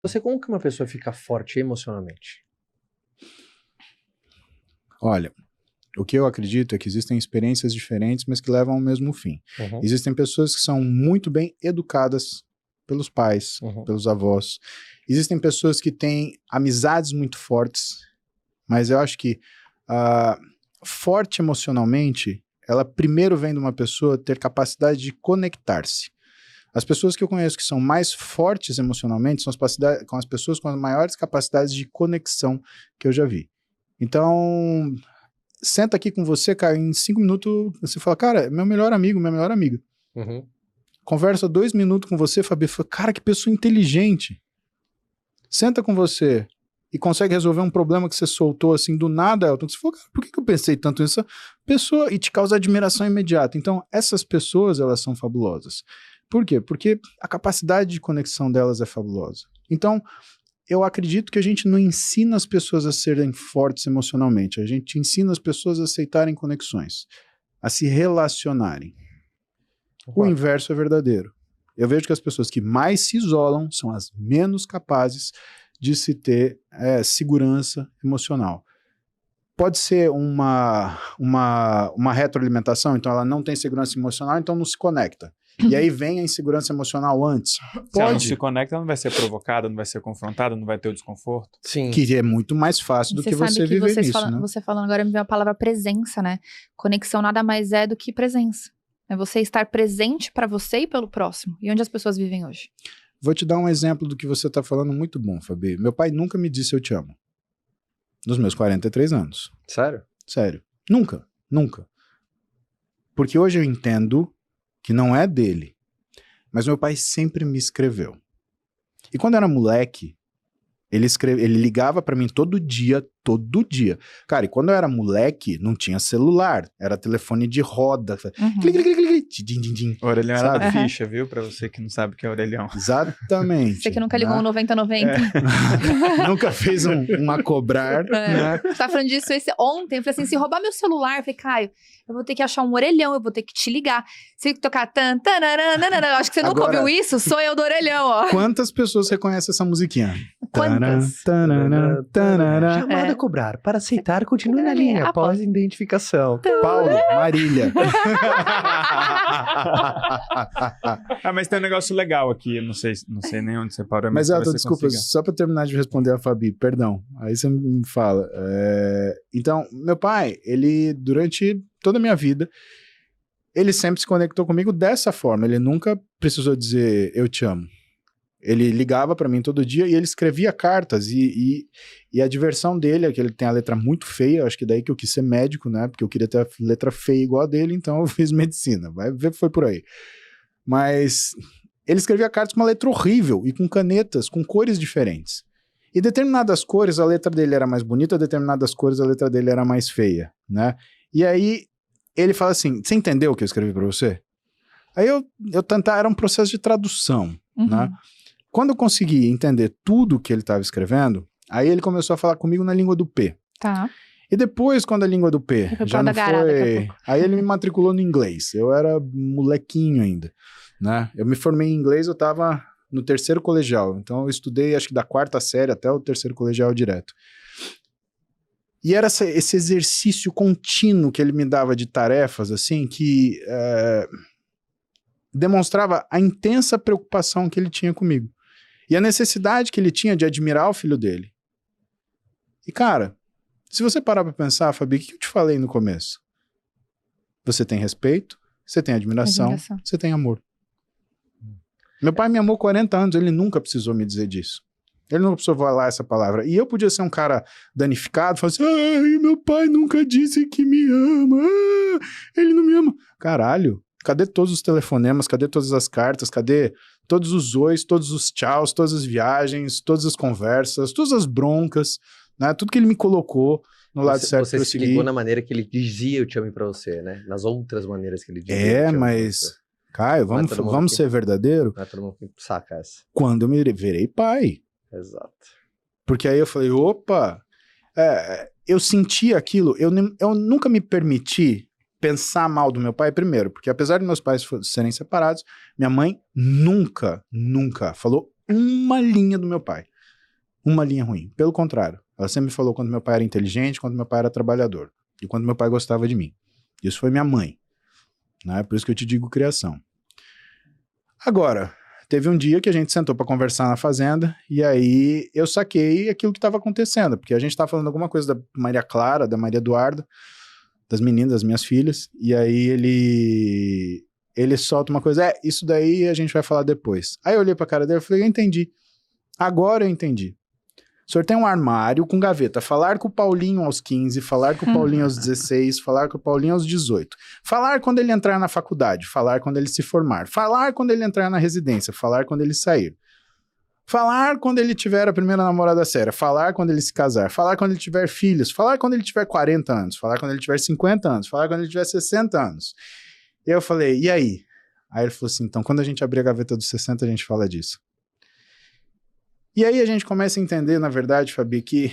Você, como que uma pessoa fica forte emocionalmente? Olha, o que eu acredito é que existem experiências diferentes, mas que levam ao mesmo fim. Uhum, Existem pessoas que são muito bem educadas pelos pais, uhum, pelos avós. Existem pessoas que têm amizades muito fortes, mas eu acho que forte emocionalmente, ela primeiro vem de uma pessoa ter capacidade de conectar-se. As pessoas que eu conheço que são mais fortes emocionalmente são as pessoas com as maiores capacidades de conexão que eu já vi. Então, senta aqui com você, cara, em 5 minutos você fala, cara, é meu melhor amigo, minha melhor amiga. uhum. Conversa 2 minutos com você, Fabi, fala, cara, que pessoa inteligente. Senta com você e consegue resolver um problema que você soltou assim do nada, Elton. Você falou, cara, por que eu pensei tanto nisso? Pessoa, e te causa admiração imediata. Então, essas pessoas, elas são fabulosas. Por quê? Porque a capacidade de conexão delas é fabulosa. Então, eu acredito que a gente não ensina as pessoas a serem fortes emocionalmente. A gente ensina as pessoas a aceitarem conexões, a se relacionarem. O inverso é verdadeiro. Eu vejo que as pessoas que mais se isolam são as menos capazes de se ter segurança emocional. Pode ser uma retroalimentação, então ela não tem segurança emocional, então não se conecta. E aí vem a insegurança emocional antes. Se ela não se conecta, ela não vai ser provocada, não vai ser confrontada, não vai ter o desconforto. Sim. Que é muito mais fácil do que você viver nisso, né? Você falando agora me veio a palavra presença, né? Conexão nada mais é do que presença. É você estar presente para você e pelo próximo. E onde as pessoas vivem hoje? Vou te dar um exemplo do que você está falando muito bom, Fabi. Meu pai nunca me disse eu te amo. Nos meus 43 anos. Sério? Sério. Nunca. Nunca. Porque hoje eu entendo que não é dele. Mas meu pai sempre me escreveu. E quando eu era moleque, ele ligava pra mim todo dia, todo dia. Cara, e quando eu era moleque, não tinha celular. Era telefone de roda. Uhum. Clic, clic, clic, clic. Din, din, din. O orelhão era Sabe? da ficha, viu? Pra você que não sabe o que é orelhão. Exatamente. Você que nunca ligou né? um 9090. Nunca fez uma cobrar, né? Você tá falando disso ontem. Eu falei assim, se roubar meu celular, eu falei, Caio, eu vou ter que achar um orelhão, eu vou ter que te ligar. Se tocar eu acho que você nunca Agora- ouviu isso, sou eu do orelhão, ó. Quantas pessoas reconhecem essa musiquinha? Quantas? Tanana, tanana. Chamada a cobrar. Para aceitar, continue na linha. Após identificação. Paulo, Marília. Mas tem um negócio legal aqui, eu não sei nem onde você parou. Mas, talvez Elton, você desculpa, consiga. só pra terminar de responder a Fabi, perdão. Aí você me fala. Então, meu pai, ele, durante toda a minha vida, ele sempre se conectou comigo dessa forma. Ele nunca precisou dizer eu te amo. Ele ligava pra mim todo dia e ele escrevia cartas. E a diversão dele é que ele tem a letra muito feia. Acho que daí que eu quis ser médico, né? Porque eu queria ter a letra feia igual a dele, então eu fiz medicina. Vai ver que foi por aí. Mas ele escrevia cartas com uma letra horrível e com canetas, com cores diferentes. E determinadas cores a letra dele era mais bonita, determinadas cores a letra dele era mais feia, né? E aí ele fala assim, você entendeu o que eu escrevi pra você? Aí eu tentava, era um processo de tradução, né? Quando eu consegui entender tudo que ele estava escrevendo, aí ele começou a falar comigo na língua do P. Tá. E depois, quando a língua do P Foi já pra não dar garada daqui a foi... pouco. Aí ele me matriculou no inglês. Eu era molequinho ainda, né? Eu me formei em inglês, eu estava no 3º colegial. Então eu estudei, acho que da 4ª série até o 3º colegial direto. E era esse exercício contínuo que ele me dava de tarefas, assim, que demonstrava a intensa preocupação que ele tinha comigo. E a necessidade que ele tinha de admirar o filho dele. E, cara, se você parar pra pensar, Fabi, o que eu te falei no começo? Você tem respeito, você tem admiração. Você tem amor. Meu pai me amou 40 anos, ele nunca precisou me dizer disso. Ele nunca precisou falar essa palavra. E eu podia ser um cara danificado, falar assim, ai, meu pai nunca disse que me ama, ele não me ama. Caralho, cadê todos os telefonemas, cadê todas as cartas, cadê todos os ois, todos os tchauz, todas as viagens, todas as conversas, todas as broncas, né? Tudo que ele me colocou no lado certo Você pra eu se seguir. ligou na maneira que ele dizia eu te amo pra você, né? Nas outras maneiras que ele dizia eu te amo pra Mas, você. Caio, Não é todo mundo vamos que- ser verdadeiro? Não é todo mundo que saca essa. Quando eu me virei pai. Exato. Porque aí eu falei, opa, eu senti aquilo, eu nunca me permiti pensar mal do meu pai primeiro, porque apesar de meus pais serem separados, minha mãe nunca falou uma linha do meu pai. uma linha ruim. Pelo contrário, ela sempre me falou quando meu pai era inteligente, quando meu pai era trabalhador e quando meu pai gostava de mim. Isso foi minha mãe, né? Por isso que eu te digo criação. Agora, teve um dia que a gente sentou para conversar na fazenda e aí eu saquei aquilo que estava acontecendo, porque a gente estava falando alguma coisa da Maria Clara, da Maria Eduarda, das meninas, das minhas filhas, e aí ele solta uma coisa, isso daí a gente vai falar depois. Aí eu olhei pra cara dele e falei, eu entendi. Agora eu entendi. O senhor tem um armário com gaveta, falar com o Paulinho aos 15, falar com o Paulinho aos 16, falar com o Paulinho aos 18, falar quando ele entrar na faculdade, falar quando ele se formar, falar quando ele entrar na residência, falar quando ele sair, falar quando ele tiver a primeira namorada séria, falar quando ele se casar, falar quando ele tiver filhos, falar quando ele tiver 40 anos, falar quando ele tiver 50 anos, falar quando ele tiver 60 anos. E eu falei, e aí? Aí ele falou assim, então quando a gente abrir a gaveta dos 60 a gente fala disso. E aí a gente começa a entender, na verdade, Fabi, que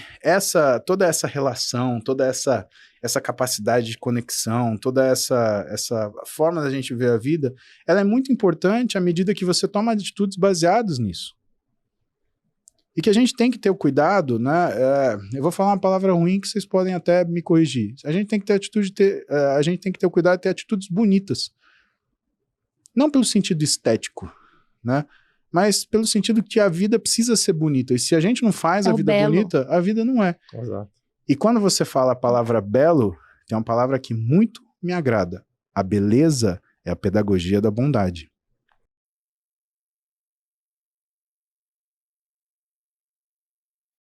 toda essa relação, toda essa capacidade de conexão, toda essa forma da gente ver a vida, ela é muito importante à medida que você toma atitudes baseadas nisso. E que a gente tem que ter o cuidado, né? Eu vou falar uma palavra ruim que vocês podem até me corrigir. A gente tem que ter a gente tem que ter o cuidado de ter atitudes bonitas. Não pelo sentido estético, né? Mas pelo sentido que a vida precisa ser bonita. E se a gente não faz a vida bonita, a vida não é. Exato. E quando você fala a palavra belo, tem uma palavra que muito me agrada. A beleza é a pedagogia da bondade.